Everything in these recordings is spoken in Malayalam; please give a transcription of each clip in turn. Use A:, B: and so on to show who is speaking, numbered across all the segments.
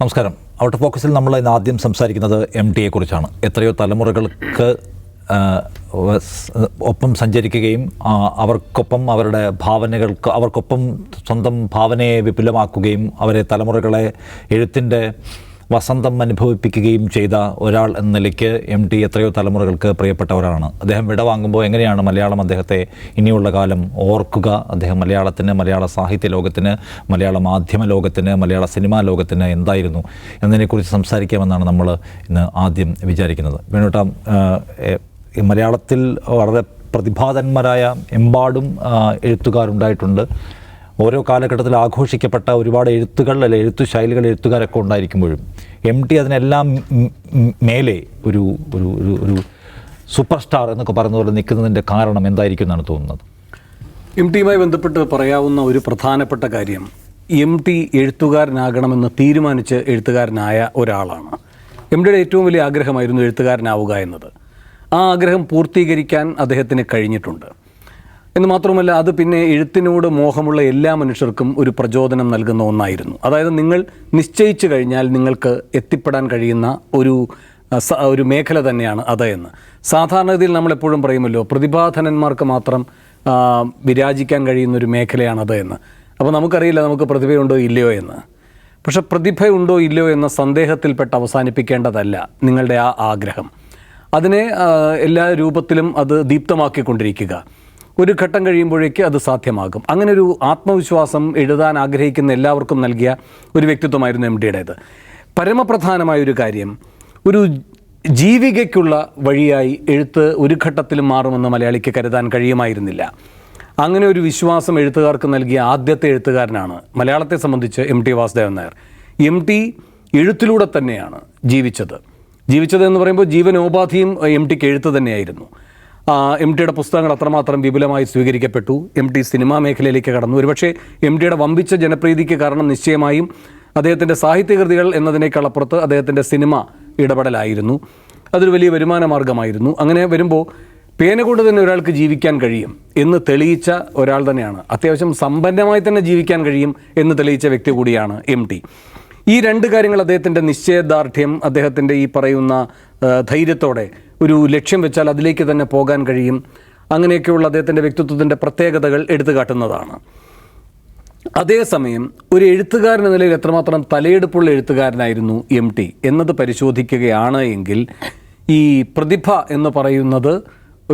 A: നമസ്കാരം. ഔട്ട് ഓഫ് ഫോക്കസിൽ നമ്മൾ ഇന്ന് ആദ്യം സംസാരിക്കുന്നത് MT യെക്കുറിച്ചാണ്. എത്രയോ തലമുറകൾക്ക് ഒപ്പം സഞ്ചരിക്കുകയും അവർക്കൊപ്പം അവരുടെ ഭാവനകൾക്ക് അവർക്കൊപ്പം സ്വന്തം ഭാവനയെ വിപുലമാക്കുകയും അവരെ തലമുറകളെ എഴുത്തിൻ്റെ വസന്തം അനുഭവിപ്പിക്കുകയും ചെയ്ത ഒരാൾ എന്ന നിലയ്ക്ക് MT എത്രയോ തലമുറകൾക്ക് പ്രിയപ്പെട്ട ഒരാളാണ്. അദ്ദേഹം വിടവാങ്ങുമ്പോൾ എങ്ങനെയാണ് മലയാളം അദ്ദേഹത്തെ ഇനിയുള്ള കാലം ഓർക്കുക, അദ്ദേഹം മലയാളത്തിന്, മലയാള സാഹിത്യ ലോകത്തിന്, മലയാള മാധ്യമ ലോകത്തിന്, മലയാള സിനിമാ ലോകത്തിന് എന്തായിരുന്നു എന്നതിനെക്കുറിച്ച് സംസാരിക്കാമെന്നാണ് നമ്മൾ ഇന്ന് ആദ്യം വിചാരിക്കുന്നത്. വേണുട്ടാ, മലയാളത്തിൽ വളരെ പ്രതിഭാധന്മാരായ എമ്പാടും എഴുത്തുകാരുണ്ടായിട്ടുണ്ട്. ഓരോ കാലഘട്ടത്തിൽ ആഘോഷിക്കപ്പെട്ട ഒരുപാട് എഴുത്തുകൾ അല്ലെങ്കിൽ എഴുത്തു ശൈലികൾ എഴുത്തുകാരൊക്കെ ഉണ്ടായിരിക്കുമ്പോഴും MT അതിനെല്ലാം മേലെ ഒരു ഒരു ഒരു ഒരു സൂപ്പർ സ്റ്റാർ എന്നൊക്കെ പറയുന്ന പോലെ നിൽക്കുന്നതിൻ്റെ കാരണം എന്തായിരിക്കും എന്നാണ് തോന്നുന്നത്?
B: MTയുമായി ബന്ധപ്പെട്ട് പറയാവുന്ന ഒരു പ്രധാനപ്പെട്ട കാര്യം, MT എഴുത്തുകാരനാകണമെന്ന് തീരുമാനിച്ച് എഴുത്തുകാരനായ ഒരാളാണ്. MTയുടെ ഏറ്റവും വലിയ ആഗ്രഹമായിരുന്നു എഴുത്തുകാരനാവുക എന്നത്. ആ ആഗ്രഹം പൂർത്തീകരിക്കാൻ അദ്ദേഹത്തിന് കഴിഞ്ഞിട്ടുണ്ട് എന്ന് മാത്രമല്ല, അത് പിന്നെ എഴുത്തിനോട് മോഹമുള്ള എല്ലാ മനുഷ്യർക്കും ഒരു പ്രചോദനം നൽകുന്ന ഒന്നായിരുന്നു. അതായത് നിങ്ങൾ നിശ്ചയിച്ചു കഴിഞ്ഞാൽ നിങ്ങൾക്ക് എത്തിപ്പെടാൻ കഴിയുന്ന ഒരു മേഖല തന്നെയാണ് അത് എന്ന്. സാധാരണഗതിയിൽ നമ്മളെപ്പോഴും പറയുമല്ലോ, പ്രതിഭാധനന്മാർക്ക് മാത്രം വിരാജിക്കാൻ കഴിയുന്ന ഒരു മേഖലയാണത് എന്ന്. അപ്പോൾ നമുക്കറിയില്ല നമുക്ക് പ്രതിഭയുണ്ടോ ഇല്ലയോ എന്ന്. പക്ഷെ പ്രതിഭയുണ്ടോ ഇല്ലയോ എന്ന സന്ദേഹത്തിൽപ്പെട്ട് അവസാനിപ്പിക്കേണ്ടതല്ല നിങ്ങളുടെ ആ ആഗ്രഹം. അതിനെ എല്ലാ രൂപത്തിലും അത് ദീപ്തമാക്കിക്കൊണ്ടിരിക്കുക. ഒരു ഘട്ടം കഴിയുമ്പോഴേക്ക് അത് സാധ്യമാകും. അങ്ങനെ ഒരു ആത്മവിശ്വാസം എഴുതാൻ ആഗ്രഹിക്കുന്ന എല്ലാവർക്കും നൽകിയ ഒരു വ്യക്തിത്വമായിരുന്നു MTയുടേത്. പരമപ്രധാനമായൊരു കാര്യം, ഒരു ജീവികയ്ക്കുള്ള വഴിയായി എഴുത്ത് ഒരു ഘട്ടത്തിലും മാറുമെന്ന് മലയാളിക്ക് കരുതാൻ കഴിയുമായിരുന്നില്ല. അങ്ങനെ ഒരു വിശ്വാസം എഴുത്തുകാർക്ക് നൽകിയ ആദ്യത്തെ എഴുത്തുകാരനാണ് മലയാളത്തെ സംബന്ധിച്ച് MT വാസുദേവൻ നായർ. MT എഴുത്തിലൂടെ തന്നെയാണ് ജീവിച്ചതെന്ന് പറയുമ്പോൾ ജീവനോപാധിയും MTക്ക് എഴുത്ത് തന്നെയായിരുന്നു. MTയുടെ പുസ്തകങ്ങൾ അത്രമാത്രം വിപുലമായി സ്വീകരിക്കപ്പെട്ടു. MT സിനിമാ മേഖലയിലേക്ക് കടന്നു. ഒരുപക്ഷെ MTയുടെ വമ്പിച്ച ജനപ്രീതിക്ക് കാരണം നിശ്ചയമായും അദ്ദേഹത്തിൻ്റെ സാഹിത്യകൃതികൾ എന്നതിനേക്കാളപ്പുറത്ത് അദ്ദേഹത്തിൻ്റെ സിനിമ ഇടപെടലായിരുന്നു. അതൊരു വലിയ വരുമാന മാർഗമായിരുന്നു. അങ്ങനെ വരുമ്പോൾ പേന കൊണ്ട് തന്നെ ഒരാൾക്ക് ജീവിക്കാൻ കഴിയും എന്ന് തെളിയിച്ച ഒരാൾ തന്നെയാണ്. അത്യാവശ്യം സമ്പന്നമായി തന്നെ ജീവിക്കാൻ കഴിയും എന്ന് തെളിയിച്ച വ്യക്തി കൂടിയാണ് MT. ഈ രണ്ട് കാര്യങ്ങൾ, അദ്ദേഹത്തിൻ്റെ നിശ്ചയദാർഢ്യം, അദ്ദേഹത്തിൻ്റെ ഈ പറയുന്ന ധൈര്യത്തോടെ ഒരു ലക്ഷ്യം വെച്ചാൽ അതിലേക്ക് തന്നെ പോകാൻ കഴിയും, അങ്ങനെയൊക്കെയുള്ള അദ്ദേഹത്തിൻ്റെ വ്യക്തിത്വത്തിൻ്റെ പ്രത്യേകതകൾ എടുത്തു കാട്ടുന്നതാണ്. അതേസമയം ഒരു എഴുത്തുകാരൻ എന്ന നിലയിൽ എത്രമാത്രം തലയെടുപ്പുള്ള എഴുത്തുകാരനായിരുന്നു MT എന്നത് പരിശോധിക്കുകയാണ് എങ്കിൽ, ഈ പ്രതിഭ എന്ന് പറയുന്നത്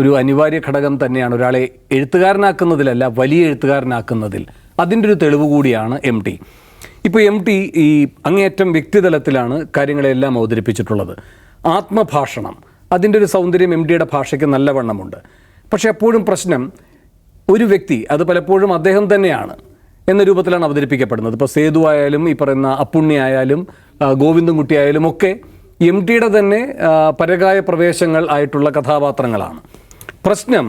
B: ഒരു അനിവാര്യ ഘടകം തന്നെയാണ് ഒരാളെ എഴുത്തുകാരനാക്കുന്നതിലല്ല, വലിയ എഴുത്തുകാരനാക്കുന്നതിൽ. അതിൻ്റെ ഒരു തെളിവ് കൂടിയാണ് MT. ഇപ്പോൾ MT ഈ അങ്ങേയറ്റം വ്യക്തിതലത്തിലാണ് കാര്യങ്ങളെല്ലാം അവതരിപ്പിച്ചിട്ടുള്ളത്. ആത്മഭാഷണം, അതിൻ്റെ ഒരു സൗന്ദര്യം MTയുടെ ഭാഷയ്ക്ക് നല്ലവണ്ണമുണ്ട്. പക്ഷേ എപ്പോഴും പ്രശ്നം, ഒരു വ്യക്തി, അത് പലപ്പോഴും അദ്ദേഹം തന്നെയാണ് എന്ന രൂപത്തിലാണ് അവതരിപ്പിക്കപ്പെടുന്നത്. ഇപ്പോൾ സേതു ആയാലും ഈ പറയുന്ന അപ്പുണ്ണി ആയാലും ഗോവിന്ദൻകുട്ടി ആയാലും ഒക്കെ MTയുടെ തന്നെ പരകായ പ്രവേശങ്ങൾ ആയിട്ടുള്ള കഥാപാത്രങ്ങളാണ്. പ്രശ്നം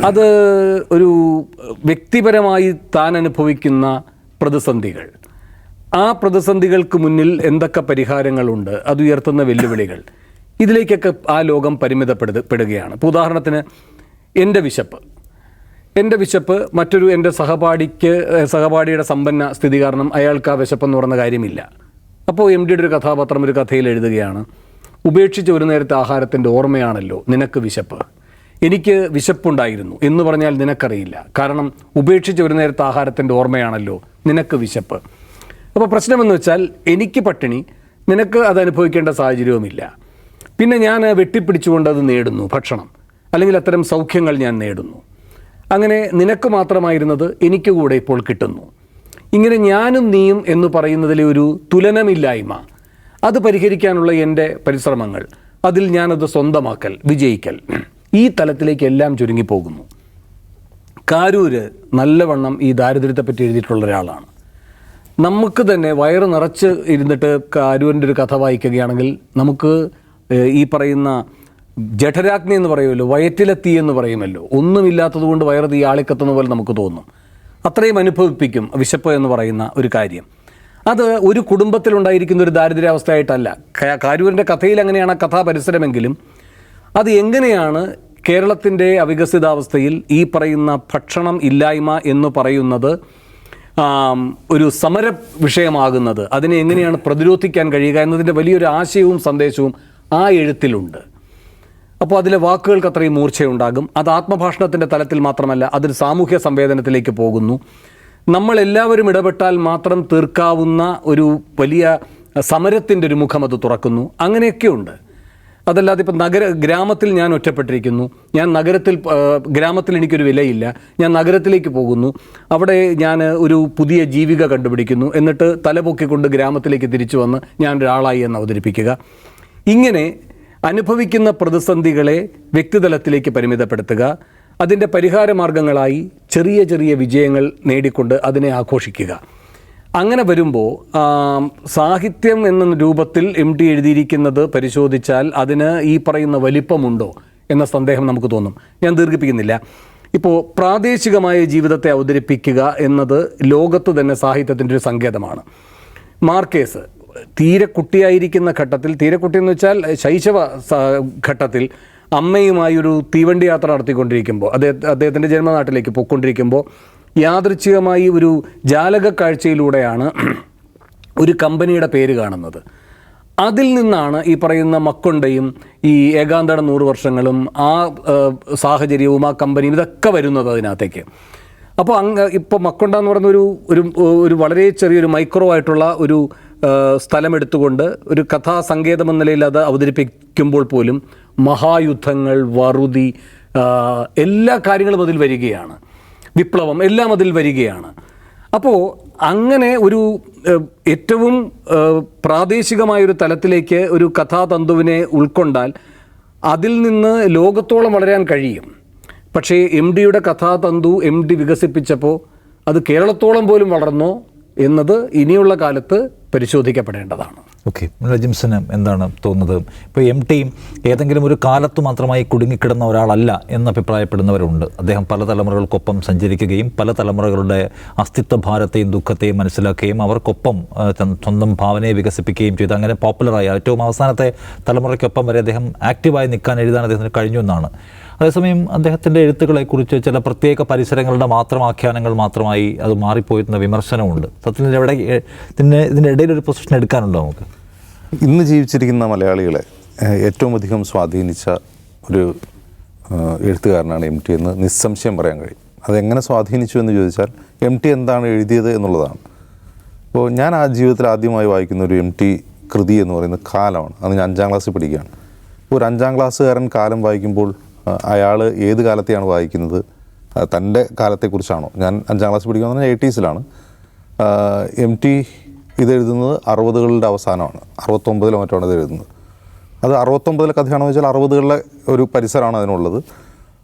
B: അത് ഒരു വ്യക്തിപരമായി താൻ അനുഭവിക്കുന്ന പ്രതിസന്ധികൾ, ആ പ്രതിസന്ധികൾക്ക് മുന്നിൽ എന്തൊക്കെ പരിഹാരങ്ങളുണ്ട്, അത് ഉയർത്തുന്ന വെല്ലുവിളികൾ, ഇതിലേക്കൊക്കെ ആ ലോകം പരിമിതപ്പെടുകയാണ്. ഇപ്പോൾ ഉദാഹരണത്തിന് എൻ്റെ വിശപ്പ് മറ്റൊരു എൻ്റെ സഹപാഠിയുടെ സമ്പന്ന സ്ഥിതി കാരണം അയാൾക്ക് ആ വിശപ്പെന്ന് പറയുന്ന കാര്യമില്ല. അപ്പോൾ MTയുടെ ഒരു കഥാപാത്രം ഒരു കഥയിൽ എഴുതുകയാണ്, ഉപേക്ഷിച്ച ഒരു നേരത്തെ ആഹാരത്തിൻ്റെ ഓർമ്മയാണല്ലോ നിനക്ക് വിശപ്പ്, എനിക്ക് വിശപ്പുണ്ടായിരുന്നു എന്ന് പറഞ്ഞാൽ നിനക്കറിയില്ല, കാരണം ഉപേക്ഷിച്ച ഒരു നേരത്തെ ആഹാരത്തിൻ്റെ ഓർമ്മയാണല്ലോ നിനക്ക് വിശപ്പ്. അപ്പോൾ പ്രശ്നമെന്ന് വെച്ചാൽ, എനിക്ക് പട്ടിണി, നിനക്ക് അത് അനുഭവിക്കേണ്ട സാഹചര്യവുമില്ല, പിന്നെ ഞാൻ വെട്ടിപ്പിടിച്ചുകൊണ്ട് അത് നേടുന്നു, ഭക്ഷണം അല്ലെങ്കിൽ അത്തരം സൗഖ്യങ്ങൾ ഞാൻ നേടുന്നു, അങ്ങനെ നിനക്ക് മാത്രമായിരുന്നത് എനിക്ക് കൂടെ ഇപ്പോൾ കിട്ടുന്നു. ഇങ്ങനെ ഞാനും നീയും എന്ന് പറയുന്നതിലെ ഒരു തുലനമില്ലായ്മ, അത് പരിഹരിക്കാനുള്ള എൻ്റെ പരിശ്രമങ്ങൾ, അതിൽ ഞാനത് സ്വന്തമാക്കൽ, വിജയിക്കൽ, ഈ തലത്തിലേക്ക് എല്ലാം ചുരുങ്ങിപ്പോകുന്നു. കാരൂര് നല്ലവണ്ണം ഈ ദാരിദ്ര്യത്തെപ്പറ്റി എഴുതിയിട്ടുള്ള ഒരാളാണ്. നമുക്ക് തന്നെ വയറ് നിറച്ച് ഇരുന്നിട്ട് കാരൂരിൻ്റെ ഒരു കഥ വായിക്കുകയാണെങ്കിൽ നമുക്ക് ഈ പറയുന്ന ജഠരാഗ്നി എന്ന് പറയുമല്ലോ, വയറ്റിലെത്തി എന്ന് പറയുമല്ലോ, ഒന്നുമില്ലാത്തത് കൊണ്ട് വയറ് തീ ആളിക്കത്തുന്ന പോലെ നമുക്ക് തോന്നും. അത്രയും അനുഭവിപ്പിക്കും വിശപ്പ് എന്ന് പറയുന്ന ഒരു കാര്യം. അത് ഒരു കുടുംബത്തിലുണ്ടായിരിക്കുന്ന ഒരു ദാരിദ്ര്യാവസ്ഥയായിട്ടല്ല. കാരൂരിൻ്റെ കഥയിൽ അങ്ങനെയാണ് ആ കഥാ പരിസരമെങ്കിലും അത് എങ്ങനെയാണ് കേരളത്തിൻ്റെ അവികസിതാവസ്ഥയിൽ ഈ പറയുന്ന ഭക്ഷണം ഇല്ലായ്മ എന്ന് പറയുന്നത് ഒരു സമര വിഷയമാകുന്നത്, അതിനെ എങ്ങനെയാണ് പ്രതിരോധിക്കാൻ കഴിയുക എന്നതിൻ്റെ വലിയൊരു ആശയവും സന്ദേശവും ആ എഴുത്തിലുണ്ട്. അപ്പോൾ അതിലെ വാക്കുകൾക്ക് അത്രയും മൂർച്ചയുണ്ടാകും. അത് ആത്മഭാഷണത്തിൻ്റെ തലത്തിൽ മാത്രമല്ല, അതൊരു സാമൂഹ്യ സംവേദനത്തിലേക്ക് പോകുന്നു. നമ്മളെല്ലാവരും ഇടപെട്ടാൽ മാത്രം തീർക്കാവുന്ന ഒരു വലിയ സമരത്തിൻ്റെ ഒരു മുഖം അത് തുറക്കുന്നു. അങ്ങനെയൊക്കെയുണ്ട്. അതല്ലാതെ ഇപ്പം ഗ്രാമത്തിൽ ഞാൻ ഒറ്റപ്പെട്ടിരിക്കുന്നു, ഞാൻ ഗ്രാമത്തിൽ എനിക്കൊരു വിലയില്ല, ഞാൻ നഗരത്തിലേക്ക് പോകുന്നു, അവിടെ ഞാൻ ഒരു പുതിയ ജീവിക കണ്ടുപിടിക്കുന്നു, എന്നിട്ട് തലപൊക്കിക്കൊണ്ട് ഗ്രാമത്തിലേക്ക് തിരിച്ചു വന്ന് ഞാൻ ഒരാളായി എന്ന് അവതരിപ്പിക്കുക. ഇങ്ങനെ അനുഭവിക്കുന്ന പ്രതിസന്ധികളെ വ്യക്തിതലത്തിലേക്ക് പരിമിതപ്പെടുത്തുക, അതിൻ്റെ പരിഹാരമാർഗങ്ങളായി ചെറിയ ചെറിയ വിജയങ്ങൾ നേടിക്കൊണ്ട് അതിനെ ആഘോഷിക്കുക. അങ്ങനെ വരുമ്പോൾ സാഹിത്യം എന്ന രൂപത്തിൽ MT എഴുതിയിരിക്കുന്നത് പരിശോധിച്ചാൽ അതിന് ഈ പറയുന്ന വലിപ്പമുണ്ടോ എന്ന സന്ദേഹം നമുക്ക് തോന്നും. ഞാൻ ദീർഘിപ്പിക്കുന്നില്ല. ഇപ്പോൾ പ്രാദേശികമായ ജീവിതത്തെ അവതരിപ്പിക്കുക എന്നത് ലോകത്ത് തന്നെ സാഹിത്യത്തിൻ്റെ ഒരു സങ്കേതമാണ്. മാർക്കേസ് തീരെ കുട്ടിയായിരിക്കുന്ന ഘട്ടത്തിൽ, തീരെ കുട്ടി എന്ന് വെച്ചാൽ ശൈശവ ഘട്ടത്തിൽ അമ്മയുമായി ഒരു തീവണ്ടി യാത്ര നടത്തിക്കൊണ്ടിരിക്കുമ്പോൾ, അദ്ദേഹത്തിൻ്റെ ജന്മനാട്ടിലേക്ക് പോയിക്കൊണ്ടിരിക്കുമ്പോൾ യാദൃച്ഛികമായി ഒരു ജാലക കാഴ്ചയിലൂടെയാണ് ഒരു കമ്പനിയുടെ പേര് കാണുന്നത്. അതിൽ നിന്നാണ് ഈ പറയുന്ന മക്കൊണ്ടയും ഈ ഏകാന്തയുടെ 100 വർഷങ്ങളും ആ സാഹചര്യവും ആ കമ്പനിയും ഇതൊക്കെ വരുന്നത് അതിനകത്തേക്ക്. അപ്പോൾ ഇപ്പോൾ മക്കൊണ്ട എന്ന് പറയുന്ന ഒരു വളരെ ചെറിയൊരു മൈക്രോ ആയിട്ടുള്ള ഒരു സ്ഥലമെടുത്തുകൊണ്ട് ഒരു കഥാസങ്കേതം എന്ന നിലയിൽ അത് അവതരിപ്പിക്കുമ്പോൾ പോലും മഹായുദ്ധങ്ങൾ, വറുതി, എല്ലാ കാര്യങ്ങളും അതിൽ വരികയാണ്, വിപ്ലവം എല്ലാം അതിൽ വരികയാണ്. അപ്പോൾ അങ്ങനെ ഒരു ഏറ്റവും പ്രാദേശികമായൊരു തലത്തിലേക്ക് ഒരു കഥാതന്തുവിനെ ഉൾക്കൊണ്ടാൽ അതിൽ നിന്ന് ലോകത്തോളം വളരാൻ കഴിയും. പക്ഷേ MTയുടെ കഥാതന്തു MT വികസിപ്പിച്ചപ്പോൾ അത് കേരളത്തോളം പോലും വളർന്നോ എന്നത് ഇനിയുള്ള കാലത്ത് പരിശോധിക്കപ്പെടേണ്ടതാണ്.
A: ഓക്കെ, ജിംസന് എന്താണ് തോന്നുന്നത്? ഇപ്പോൾ MT ഏതെങ്കിലും ഒരു കാലത്ത് മാത്രമായി കുടുങ്ങിക്കിടന്ന ഒരാളല്ല എന്ന് അഭിപ്രായപ്പെടുന്നവരുണ്ട്. അദ്ദേഹം പല തലമുറകൾക്കൊപ്പം സഞ്ചരിക്കുകയും പല തലമുറകളുടെ അസ്തിത്വ ഭാരത്തെയും ദുഃഖത്തെയും മനസ്സിലാക്കുകയും അവർക്കൊപ്പം സ്വന്തം ഭാവനയെ വികസിപ്പിക്കുകയും ചെയ്ത് അങ്ങനെ പോപ്പുലറായ ഏറ്റവും അവസാനത്തെ തലമുറയ്ക്കൊപ്പം വരെ അദ്ദേഹം ആക്റ്റീവായി നിൽക്കാൻ എഴുതാൻ അദ്ദേഹത്തിന് കഴിഞ്ഞു എന്നാണ്. അതേസമയം അദ്ദേഹത്തിൻ്റെ എഴുത്തുകളെക്കുറിച്ച് ചില പ്രത്യേക പരിസരങ്ങളുടെ മാത്രം ആഖ്യാനങ്ങൾ മാത്രമായി അത് മാറിപ്പോയിരുന്ന വിമർശനമുണ്ട്. സത്യത്തിൽ ഇതിൻ്റെ ഇടയിൽ ഒരു പൊസിഷൻ എടുക്കാനുണ്ടോ നമുക്ക്?
C: ഇന്ന് ജീവിച്ചിരിക്കുന്ന മലയാളികളെ ഏറ്റവും അധികം സ്വാധീനിച്ച ഒരു എഴുത്തുകാരനാണ് MT എന്ന് നിസ്സംശയം പറയാൻ കഴിയും. അതെങ്ങനെ സ്വാധീനിച്ചു എന്ന് ചോദിച്ചാൽ MT എന്താണ് എഴുതിയത് എന്നുള്ളതാണ്. അപ്പോൾ ഞാൻ ആ ജീവിതത്തിൽ ആദ്യമായി വായിക്കുന്ന ഒരു MT കൃതി എന്ന് പറയുന്നത് കാലമാണ്. അത് ഞാൻ 5ാം ക്ലാസ്സിൽ പഠിക്കുകയാണ്. ഒരു 5ാം ക്ലാസ്സുകാരൻ കാലം വായിക്കുമ്പോൾ അയാൾ ഏത് കാലത്തെയാണ് വായിക്കുന്നത്? തൻ്റെ കാലത്തെക്കുറിച്ചാണോ? ഞാൻ 5ാം ക്ലാസ്സിൽ പഠിക്കുന്നത് പറഞ്ഞാൽ 80s MT ഇത് എഴുതുന്നത് 60കളുടെ അവസാനമാണ്. 69 മറ്റാണ് ഇത് എഴുതുന്നത്. അത് 69 കഥയാണെന്ന് വെച്ചാൽ 60കളിലെ ഒരു പരിസരമാണ് അതിനുള്ളത്.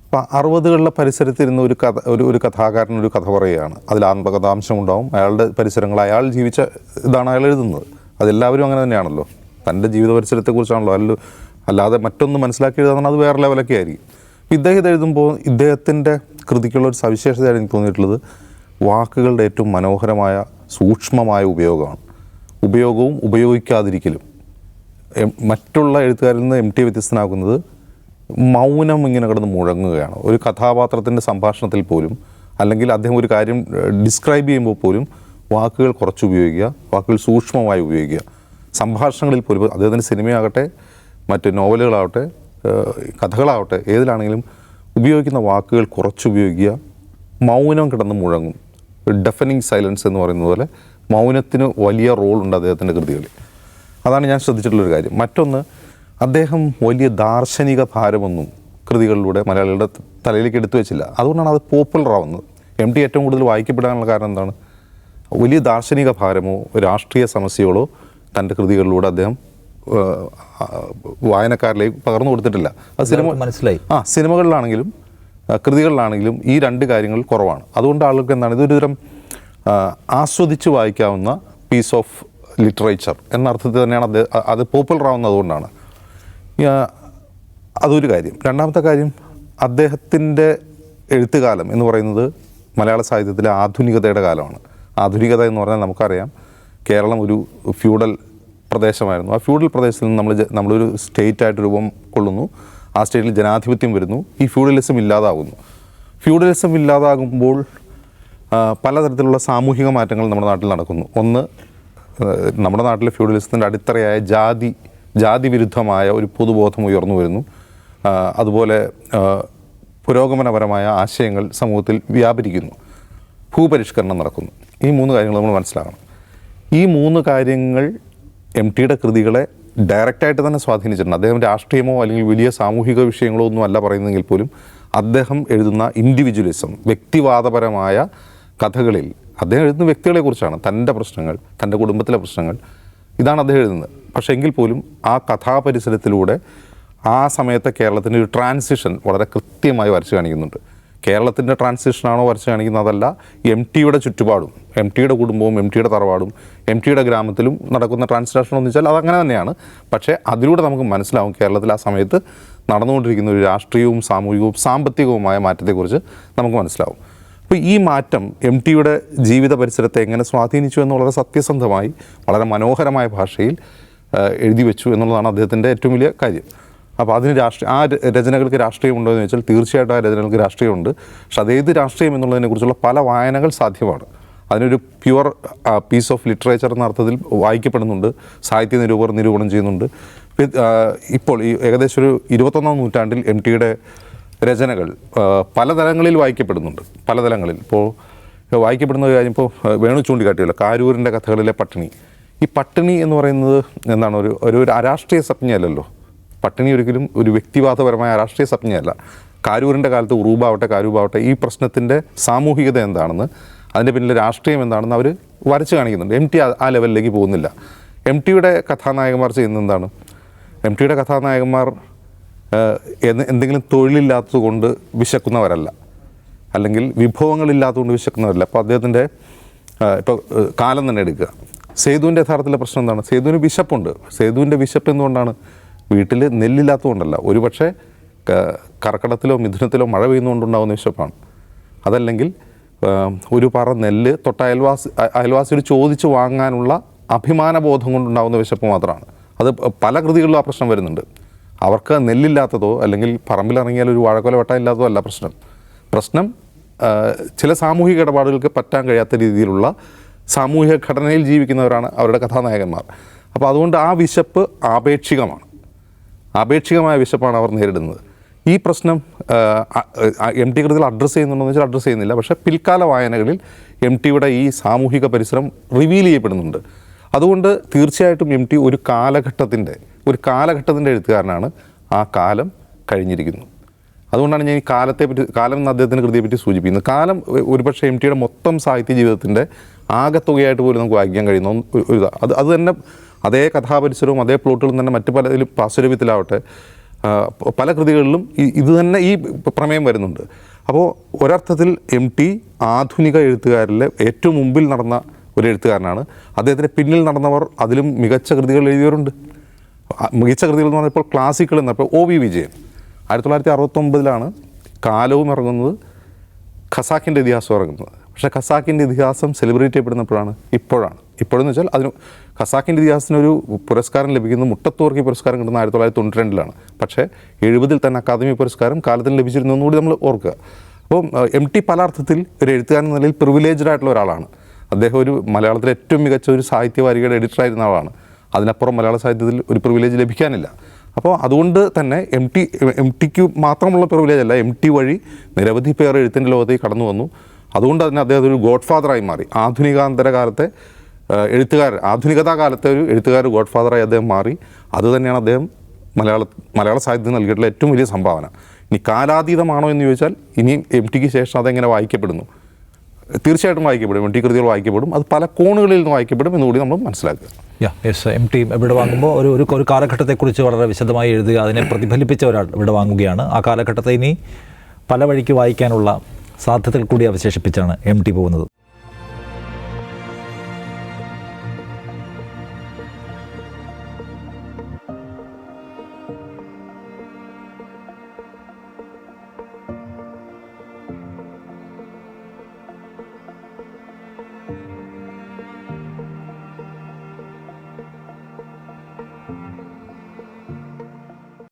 C: അപ്പോൾ 60കളിലെ പരിസരത്തിരുന്ന് ഒരു കഥാകാരൻ ഒരു കഥ പറയുകയാണ്. അതിൽ ആത്മകഥാംശം ഉണ്ടാവും. അയാളുടെ പരിസരങ്ങൾ, അയാൾ ജീവിച്ച ഇതാണ് അയാൾ എഴുതുന്നത്. അതെല്ലാവരും അങ്ങനെ തന്നെയാണല്ലോ. തൻ്റെ ജീവിത പരിസരത്തെക്കുറിച്ചാണല്ലോ. അല്ലാതെ മറ്റൊന്ന് മനസ്സിലാക്കി എഴുതാൻ അത് വേറെ ലെവലൊക്കെ ആയിരിക്കും. ഇദ്ദേഹം ഇത് എഴുതുമ്പോൾ ഇദ്ദേഹത്തിൻ്റെ കൃതിക്കുള്ള ഒരു സവിശേഷതയാണ് എനിക്ക് തോന്നിയിട്ടുള്ളത്, വാക്കുകളുടെ ഏറ്റവും മനോഹരമായ സൂക്ഷ്മമായ ഉപയോഗവും ഉപയോഗിക്കാതിരിക്കലും. മറ്റുള്ള എഴുത്തുകാരിൽ നിന്ന് MT വ്യത്യസ്തനാക്കുന്നത് മൗനം ഇങ്ങനെ കിടന്ന് മുഴങ്ങുകയാണ്. ഒരു കഥാപാത്രത്തിൻ്റെ സംഭാഷണത്തിൽ പോലും, അല്ലെങ്കിൽ അദ്ദേഹം ഒരു കാര്യം ഡിസ്ക്രൈബ് ചെയ്യുമ്പോൾ പോലും വാക്കുകൾ കുറച്ച് ഉപയോഗിക്കുക, വാക്കുകൾ സൂക്ഷ്മമായി ഉപയോഗിക്കുക. സംഭാഷണങ്ങളിൽ പോലും, അദ്ദേഹത്തിൻ്റെ സിനിമയാകട്ടെ മറ്റ് നോവലുകളാവട്ടെ കഥകളാവട്ടെ ഏതിലാണെങ്കിലും ഉപയോഗിക്കുന്ന വാക്കുകൾ കുറച്ച് ഉപയോഗിക്കുക. മൗനം കിടന്ന് മുഴങ്ങും. ഡെഫനിങ് സൈലൻസ് എന്ന് പറയുന്ന പോലെ മൗനത്തിന് വലിയ റോളുണ്ട് അദ്ദേഹത്തിൻ്റെ കൃതികളിൽ. അതാണ് ഞാൻ ശ്രദ്ധിച്ചിട്ടുള്ളൊരു കാര്യം. മറ്റൊന്ന്, അദ്ദേഹം വലിയ ദാർശനിക ഭാരമൊന്നും കൃതികളിലൂടെ മലയാളികളുടെ തലയിലേക്ക് എടുത്തു വെച്ചില്ല. അതുകൊണ്ടാണ് അത് പോപ്പുലർ ആവുന്നത്. MT ഏറ്റവും കൂടുതൽ വായിക്കപ്പെടാനുള്ള കാരണം എന്താണ്? വലിയ ദാർശനിക ഭാരമോ രാഷ്ട്രീയ സമസ്യകളോ തൻ്റെ കൃതികളിലൂടെ അദ്ദേഹം വായനക്കാരിലേക്ക് പകർന്നു കൊടുത്തിട്ടില്ല. അത് സിനിമകളിലാണെങ്കിലും കൃതികളിലാണെങ്കിലും ഈ 2 കാര്യങ്ങൾ കുറവാണ്. അതുകൊണ്ട് ആളുകൾക്ക് എന്താണ്, ഇതൊരു തരം ആസ്വദിച്ച് വായിക്കാവുന്ന പീസ് ഓഫ് ലിറ്ററേച്ചർ എന്ന അർത്ഥത്തിൽ തന്നെയാണ് അത് പോപ്പുലർ ആവുന്നത്. അതുകൊണ്ടാണ്. അതൊരു കാര്യം. രണ്ടാമത്തെ കാര്യം, അദ്ദേഹത്തിൻ്റെ എഴുത്തുകാലം എന്ന് പറയുന്നത് മലയാള സാഹിത്യത്തിലെ ആധുനികതയുടെ കാലമാണ്. ആധുനികത എന്ന് പറഞ്ഞാൽ നമുക്കറിയാം, കേരളം ഒരു ഫ്യൂഡൽ പ്രദേശമായിരുന്നു. ആ ഫ്യൂഡൽ പ്രദേശത്തിൽ നിന്ന് നമ്മളൊരു സ്റ്റേറ്റായിട്ട് രൂപം കൊള്ളുന്നു. ആ സ്റ്റേറ്റിൽ ജനാധിപത്യം വരുന്നു. ഈ ഫ്യൂഡലിസം ഇല്ലാതാകുന്നു. ഫ്യൂഡലിസം ഇല്ലാതാകുമ്പോൾ പലതരത്തിലുള്ള സാമൂഹിക മാറ്റങ്ങൾ നമ്മുടെ നാട്ടിൽ നടക്കുന്നു. ഒന്ന്, നമ്മുടെ നാട്ടിലെ ഫ്യൂഡലിസത്തിൻ്റെ അടിത്തറയായ ജാതി വിരുദ്ധമായ ഒരു പൊതുബോധം ഉയർന്നു വരുന്നു. അതുപോലെ പുരോഗമനപരമായ ആശയങ്ങൾ സമൂഹത്തിൽ വ്യാപരിക്കുന്നു, ഭൂപരിഷ്കരണം നടക്കുന്നു. ഈ 3 കാര്യങ്ങൾ നമ്മൾ മനസ്സിലാക്കണം. ഈ 3 കാര്യങ്ങൾ എം ടിയുടെ കൃതികളെ ഡയറക്റ്റായിട്ട് തന്നെ സ്വാധീനിച്ചിട്ടുണ്ട്. അദ്ദേഹം രാഷ്ട്രീയമോ അല്ലെങ്കിൽ വലിയ സാമൂഹിക വിഷയങ്ങളോ ഒന്നും അല്ല പറയുന്നെങ്കിൽ പോലും അദ്ദേഹം എഴുതുന്ന ഇൻഡിവിജ്വലിസം, വ്യക്തിവാദപരമായ കഥകളിൽ അദ്ദേഹം എഴുതുന്ന വ്യക്തികളെക്കുറിച്ചാണ്. തൻ്റെ പ്രശ്നങ്ങൾ, തൻ്റെ കുടുംബത്തിലെ പ്രശ്നങ്ങൾ, ഇതാണ് അദ്ദേഹം എഴുതുന്നത്. പക്ഷേ എങ്കിൽ പോലും ആ കഥാപരിസരത്തിലൂടെ ആ സമയത്തെ കേരളത്തിൻ്റെ ഒരു ട്രാൻസിഷൻ വളരെ കൃത്യമായി വരച്ച് കാണിക്കുന്നുണ്ട്. കേരളത്തിൻ്റെ ട്രാൻസിഷനാണോ വരച്ച് കാണിക്കുന്നത്, അതല്ല എം ടിയുടെ ചുറ്റുപാടും, എം ടിയുടെ കുടുംബവും എം ടിയുടെ തറവാടും എം ടിയുടെ ഗ്രാമത്തിലും നടക്കുന്ന ട്രാൻസിഷൻ എന്ന് വെച്ചാൽ അതങ്ങനെ തന്നെയാണ്. പക്ഷേ അതിലൂടെ നമുക്ക് മനസ്സിലാവും കേരളത്തിൽ ആ സമയത്ത് നടന്നുകൊണ്ടിരിക്കുന്ന ഒരു രാഷ്ട്രീയവും സാമൂഹികവും സാമ്പത്തികവുമായ മാറ്റത്തെക്കുറിച്ച് നമുക്ക് മനസ്സിലാവും. അപ്പോൾ ഈ മാറ്റം എം ടിയുടെ ജീവിത പരിസരത്തെ എങ്ങനെ സ്വാധീനിച്ചു എന്ന് വളരെ സത്യസന്ധമായി വളരെ മനോഹരമായ ഭാഷയിൽ എഴുതി വെച്ചു എന്നുള്ളതാണ് അദ്ദേഹത്തിൻ്റെ ഏറ്റവും വലിയ കാര്യം. അപ്പോൾ അതിന് ആ രചനകൾക്ക് രാഷ്ട്രീയമുണ്ടോ എന്ന് ചോദിച്ചാൽ തീർച്ചയായിട്ടും ആ രചനകൾക്ക് രാഷ്ട്രീയമുണ്ട്. പക്ഷെ അതേത് രാഷ്ട്രീയം എന്നുള്ളതിനെക്കുറിച്ചുള്ള പല വായനകൾ സാധ്യമാണ്. അതിനൊരു പ്യുവർ പീസ് ഓഫ് ലിറ്ററേച്ചർ എന്ന അർത്ഥത്തിൽ വായിക്കപ്പെടുന്നുണ്ട്. സാഹിത്യ നിരൂപകർ നിരൂപണം ചെയ്യുന്നുണ്ട്. ഇപ്പോൾ ഈ ഏകദേശം ഒരു 21-ാം നൂറ്റാണ്ടിൽ എം ടിയുടെ രചനകൾ പലതലങ്ങളിൽ വായിക്കപ്പെടുന്നുണ്ട്. പലതലങ്ങളിൽ ഇപ്പോൾ വായിക്കപ്പെടുന്ന കാര്യം ഇപ്പോൾ വേണു ചൂണ്ടിക്കാട്ടിയല്ലോ, കാരൂരിൻ്റെ കഥകളിലെ പട്ടിണി. ഈ പട്ടിണി എന്ന് പറയുന്നത് എന്താണ്, ഒരു അരാഷ്ട്രീയ സംജ്ഞയല്ലല്ലോ. പട്ടിണി ഒരിക്കലും ഒരു വ്യക്തിവാദപരമായ രാഷ്ട്രീയ സംജ്ഞയല്ല. കാരൂരിൻ്റെ കാലത്ത് കാരൂപാവട്ടെ ഈ പ്രശ്നത്തിൻ്റെ സാമൂഹികത എന്താണെന്ന്, അതിൻ്റെ പിന്നിലെ രാഷ്ട്രീയം എന്താണെന്ന് അവർ വരച്ച് കാണിക്കുന്നുണ്ട്. എം ടി ആ ലെവലിലേക്ക് പോകുന്നില്ല. എം ടിയുടെ കഥാനായകന്മാർ ചെയ്യുന്നത് എന്താണ്? എം ടിയുടെ കഥാനായകന്മാർ എന്തെങ്കിലും തൊഴിലില്ലാത്തത് കൊണ്ട് വിശക്കുന്നവരല്ല, അല്ലെങ്കിൽ വിഭവങ്ങളില്ലാത്തതുകൊണ്ട് വിശക്കുന്നവരല്ല. അപ്പോൾ അദ്ദേഹത്തിൻ്റെ ഇപ്പോൾ കാലം തന്നെ എടുക്കുക. സേതുവിൻ്റെ യഥാർത്ഥത്തിലെ പ്രശ്നം എന്താണ്? സേതുവിന് വിശപ്പുണ്ട്. സേതുവിൻ്റെ വിശപ്പ് എന്തുകൊണ്ടാണ്? വീട്ടിൽ നെല്ലില്ലാത്തതുകൊണ്ടല്ല, ഒരുപക്ഷെ കർക്കിടകത്തിലോ മിഥുനത്തിലോ മഴ പെയ്യുന്നതുകൊണ്ടുണ്ടാകുന്ന വിശപ്പാണ്. അതല്ലെങ്കിൽ ഒരു പറ നെല്ല് അയൽവാസിയോട് ചോദിച്ച് വാങ്ങാനുള്ള അഭിമാനബോധം കൊണ്ടുണ്ടാകുന്ന വിശപ്പ് മാത്രമാണ്. അത് പല കൃതികളിലും ആ പ്രശ്നം വരുന്നുണ്ട്. അവർക്ക് നെല്ലില്ലാത്തതോ അല്ലെങ്കിൽ പറമ്പിലിറങ്ങിയാൽ ഒരു വാഴക്കൊല വെട്ടാനില്ലാത്തതോ അല്ല പ്രശ്നം ചില സാമൂഹിക ഇടപാടുകൾക്ക് പറ്റാൻ കഴിയാത്ത രീതിയിലുള്ള സാമൂഹിക ഘടനയിൽ ജീവിക്കുന്നവരാണ് അവരുടെ കഥാനായകന്മാർ. അപ്പോൾ അതുകൊണ്ട് ആ വിശപ്പ് ആപേക്ഷികമായ വിശപ്പാണ് അവർ നേരിടുന്നത്. ഈ പ്രശ്നം എം ടി കൃതികൾ അഡ്രസ്സ് ചെയ്യുന്നുണ്ടെന്ന് വെച്ചാൽ അഡ്രസ്സ് ചെയ്യുന്നില്ല. പക്ഷേ പിൽക്കാല വായനകളിൽ എം ടിയുടെ ഈ സാമൂഹിക പരിസരം റിവീൽ ചെയ്യപ്പെടുന്നുണ്ട്. അതുകൊണ്ട് തീർച്ചയായിട്ടും എം ടി ഒരു കാലഘട്ടത്തിൻ്റെ എഴുത്തുകാരനാണ്. ആ കാലം കഴിഞ്ഞിരിക്കുന്നു. അതുകൊണ്ടാണ് ഞാൻ ഈ കാലം എന്ന അദ്ദേഹത്തിൻ്റെ കൃതിയെപ്പറ്റി സൂചിപ്പിക്കുന്നത്. കാലം ഒരുപക്ഷെ എം ടിയുടെ മൊത്തം സാഹിത്യ ജീവിതത്തിൻ്റെ ആകത്തുകയായിട്ട് പോലും നമുക്ക് വായിക്കാൻ കഴിയുന്ന ഒരു അത് തന്നെ അതേ കഥാപരിസരവും അതേ പ്ലോട്ടുകളും തന്നെ മറ്റു പലതിലും പാർശ്വരൂപത്തിലാവട്ടെ പല കൃതികളിലും ഇത് തന്നെ ഈ പ്രമേയം വരുന്നുണ്ട്. അപ്പോൾ ഒരർത്ഥത്തിൽ എം ടി ആധുനിക എഴുത്തുകാരിലെ ഏറ്റവും മുമ്പിൽ നടന്ന ഒരു എഴുത്തുകാരനാണ്. അദ്ദേഹത്തിൻ്റെ പിന്നിൽ നടന്നവർ അതിലും മികച്ച കൃതികൾ എഴുതിയവരുണ്ട്. മികച്ച കൃതികൾ എന്ന് പറഞ്ഞപ്പോൾ ക്ലാസിക്കൽ എന്നപ്പോൾ OV വിജയൻ 1969 കാലവും ഇറങ്ങുന്നത്, ഖസാക്കിൻ്റെ ഇതിഹാസം ഇറങ്ങുന്നത്. പക്ഷേ ഖസാക്കിൻ്റെ ഇതിഹാസം സെലിബ്രേറ്റ് ചെയ്യപ്പെടുന്നപ്പോഴാണ് ഇപ്പോഴെന്ന് വെച്ചാൽ ഖസാക്കിൻ്റെ ഇതിഹാസത്തിന് ഒരു പുരസ്കാരം ലഭിക്കുന്നത് മുട്ടത്തുവർക്കി പുരസ്കാരം കിട്ടുന്ന 1992 പക്ഷേ 70 തന്നെ അക്കാദമി പുരസ്കാരം കാലത്തിന് ലഭിച്ചിരുന്നു എന്നുകൂടി നമ്മൾ ഓർക്കുക. അപ്പോൾ എം ടി പല അർത്ഥത്തിൽ ഒരു എഴുത്തുകാരൻ എന്ന നിലയിൽ പ്രിവിലേജ്ഡ് ആയിട്ടുള്ള ഒരാളാണ്. അദ്ദേഹം ഒരു മലയാളത്തിലെ ഏറ്റവും മികച്ച ഒരു സാഹിത്യവാരികയുടെ എഡിറ്ററായിരുന്ന ആളാണ്. അതിനപ്പുറം മലയാള സാഹിത്യത്തിൽ ഒരു പ്രിവിലേജ് ലഭിക്കാനില്ല. അപ്പോൾ അതുകൊണ്ട് തന്നെ എം ടിക്ക് മാത്രമുള്ള പ്രിവിലേജ് അല്ല, എം ടി വഴി നിരവധി പേർ എഴുത്തിൻ്റെ ലോകത്തേക്ക് കടന്നു വന്നു. അതുകൊണ്ട് തന്നെ അദ്ദേഹം ഒരു ഗോഡ് ഫാദറായി മാറി. ആധുനികതാ കാലത്തെ ഒരു എഴുത്തുകാർ ഗോഡ് ഫാദറായി അദ്ദേഹം മാറി. അതുതന്നെയാണ് അദ്ദേഹം മലയാള സാഹിത്യത്തിന് നൽകിയിട്ടുള്ള ഏറ്റവും വലിയ സംഭാവന. ഇനി കാലാതീതമാണോ എന്ന് ചോദിച്ചാൽ ഇനിയും എം ടിക്ക് ശേഷം അതെങ്ങനെ വായിക്കപ്പെടുന്നു? തീർച്ചയായിട്ടും വായിക്കപ്പെടും. എം ടി കൃതികൾ വായിക്കപ്പെടും. അത് പല കോണുകളിൽ നിന്ന് വായിക്കപ്പെടും എന്നുകൂടി നമ്മൾ മനസ്സിലാക്കുക.
A: എം ടി ഇവിടെ വാങ്ങുമ്പോൾ ഒരു കാലഘട്ടത്തെക്കുറിച്ച് വളരെ വിശദമായി എഴുതുക, അതിനെ പ്രതിഫലിപ്പിച്ച ഒരാൾ ഇവിടെ വാങ്ങുകയാണ്. ആ കാലഘട്ടത്തെ ഇനി പല വഴിക്ക് വായിക്കാനുള്ള സാധ്യതകൾ കൂടി അവശേഷിപ്പിച്ചാണ് എം ടി പോകുന്നത്.